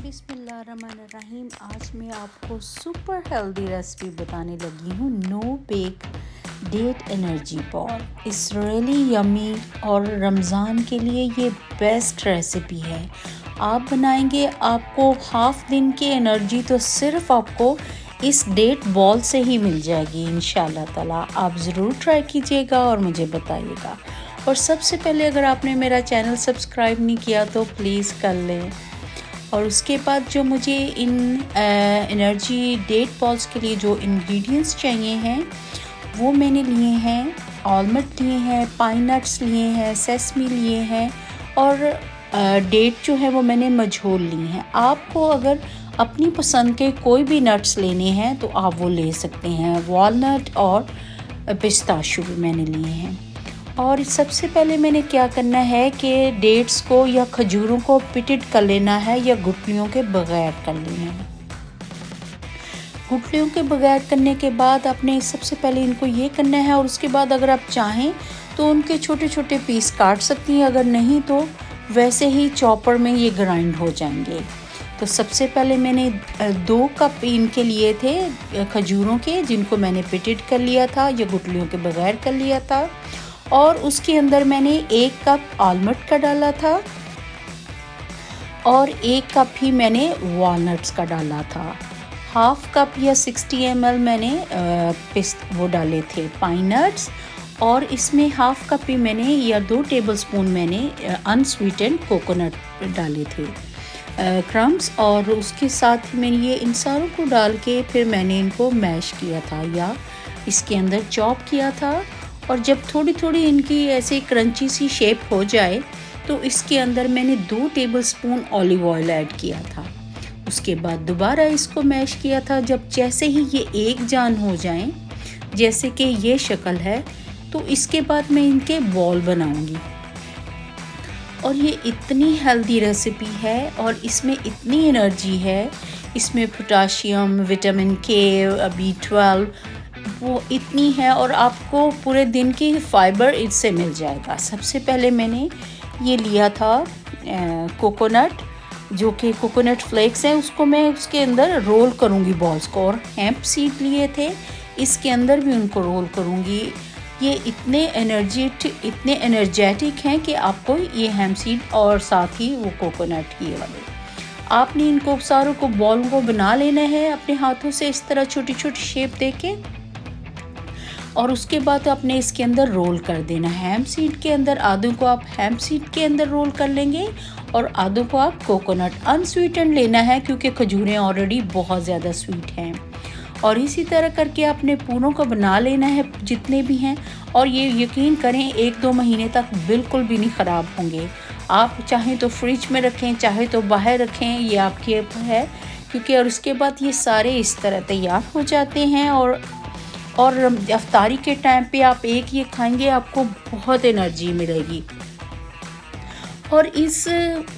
बिस्मिल्लाहिर्रहमानिर्रहीम। आज मैं आपको सुपर हेल्दी रेसिपी बताने लगी हूँ, no bake date energy ball. It's really yummy और रमज़ान के लिए ये बेस्ट रेसिपी है। आप बनाएंगे, आपको हाफ दिन की एनर्जी तो सिर्फ आपको इस डेट बॉल से ही मिल जाएगी इंशाल्लाह ताला। आप ज़रूर ट्राई कीजिएगा और मुझे बताइएगा। और सबसे पहले अगर आपने मेरा चैनल सब्सक्राइब नहीं किया तो प्लीज़ कर लें। और उसके बाद जो मुझे इन एनर्जी डेट बॉल्स के लिए जो इंग्रेडिएंट्स चाहिए हैं वो मैंने लिए हैं, आलमंड लिए हैं, पाइन नट्स लिए हैं, सेसमी लिए हैं और डेट जो है वो मैंने मजहूल ली हैं। आपको अगर अपनी पसंद के कोई भी नट्स लेने हैं तो आप वो ले सकते हैं। वॉलनट और पिस्ताशू भी मैंने लिए हैं। और सबसे पहले मैंने क्या करना है कि डेट्स को या खजूरों को पिटेड कर लेना है या गुठलियों के बगैर कर लेना है। गुठलियों के बगैर करने के बाद आपने सबसे पहले इनको ये करना है और उसके बाद अगर आप चाहें तो उनके छोटे छोटे पीस काट सकती हैं, अगर नहीं तो वैसे ही चॉपर में ये ग्राइंड हो जाएंगे। तो सबसे पहले मैंने 2 कप इनके लिए थे खजूरों के, जिनको मैंने पिटेड कर लिया था या गुठलियों के बगैर कर लिया था। और उसके अंदर मैंने 1 कप आलमंड का डाला था और 1 कप ही मैंने वॉलनट्स का डाला था। हाफ कप या 60 ml मैंने वो डाले थे पाइन नट्स। और इसमें हाफ कप ही मैंने या 2 टेबलस्पून मैंने अनस्वीटेंड कोकोनट डाले थे क्रम्स। और उसके साथ ही मैंने ये इन सारों को डाल के फिर मैंने इनको मैश किया था या इसके अंदर चॉप किया था। और जब थोड़ी थोड़ी इनकी ऐसे क्रंची सी शेप हो जाए तो इसके अंदर मैंने 2 टेबलस्पून ऑलिव ऑयल ऐड किया था। उसके बाद दोबारा इसको मैश किया था। जब जैसे ही ये एक जान हो जाएं, जैसे कि ये शक्ल है, तो इसके बाद मैं इनके बॉल बनाऊंगी। और ये इतनी हेल्दी रेसिपी है और इसमें इतनी एनर्जी है, इसमें पोटाशियम, विटामिन के, B12 वो इतनी है और आपको पूरे दिन की फाइबर इससे मिल जाएगा। सबसे पहले मैंने ये लिया था कोकोनट, जो कि कोकोनट फ्लेक्स है, उसको मैं उसके अंदर रोल करूँगी बॉल्स को। और हेम्प सीड लिए थे, इसके अंदर भी उनको रोल करूँगी। ये इतने एनर्जेटिक हैं कि आपको ये हेम्प सीड और साथ ही वो कोकोनट ये वाले, आपने इनको सारों को बॉल को बना लेना है अपने हाथों से इस तरह छोटी छोटी शेप देके। और उसके बाद आपने इसके अंदर रोल कर देना है। हेम्प सीड के अंदर आधों को आप हेम्प सीड के अंदर रोल कर लेंगे और आधों को आप कोकोनट अनस्वीटेंड लेना है, क्योंकि खजूरें ऑलरेडी बहुत ज़्यादा स्वीट हैं। और इसी तरह करके आपने पूरों को बना लेना है जितने भी हैं। और ये यकीन करें 1-2 महीने तक बिल्कुल भी नहीं ख़राब होंगे। आप चाहें तो फ्रिज में रखें, चाहे तो बाहर रखें, ये आपके ऊपर है। क्योंकि और उसके बाद ये सारे इस तरह तैयार हो जाते हैं। और अफ्तारी के टाइम पे आप एक ये खाएंगे, आपको बहुत एनर्जी मिलेगी। और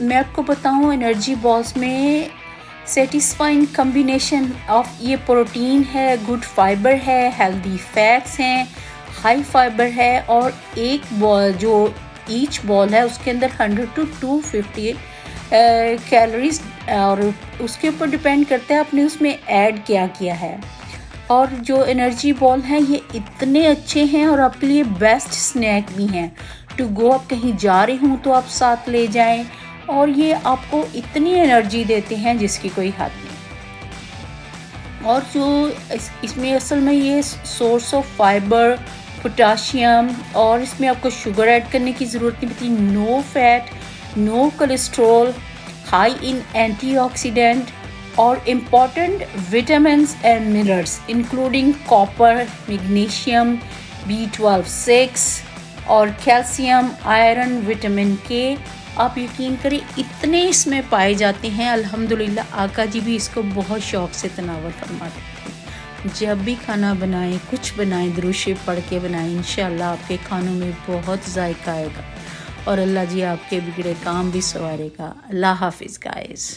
मैं आपको बताऊं, एनर्जी बॉल्स में सेटिस्फाइंग कॉम्बिनेशन ऑफ ये प्रोटीन है, गुड फाइबर है, हेल्दी फैट्स हैं, हाई फाइबर है। और एक बॉल जो ईच बॉल है उसके अंदर 100 to 250 कैलोरीज, और उसके ऊपर डिपेंड करता है आपने उसमें ऐड क्या किया है। और जो एनर्जी बॉल हैं ये इतने अच्छे हैं और आपके लिए बेस्ट स्नैक भी हैं। टू गो, आप कहीं जा रहे हों तो आप साथ ले जाएं। और ये आपको इतनी एनर्जी देते हैं जिसकी कोई हद नहीं। और जो इसमें असल में ये सोर्स ऑफ फाइबर, पोटाशियम, और इसमें आपको शुगर ऐड करने की ज़रूरत नहीं पड़ती। No fat, no cholesterol, high in antioxidant और important vitamins and minerals including copper, magnesium, B12, 6 और कैल्शियम, आयरन, विटामिन के। आप यकीन करें इतने इसमें पाए जाते हैं। अल्हम्दुलिल्लाह आका जी भी इसको बहुत शौक़ से तनावल फरमाते थे। जब भी खाना बनाएं, कुछ बनाएं, दुरूद शरीफ पढ़ के बनाएं, इंशाअल्लाह आपके खानों में बहुत जायका आएगा और अल्लाह जी आपके बिगड़े काम भी संवारेगा। अल्लाह हाफिज़ गाइस।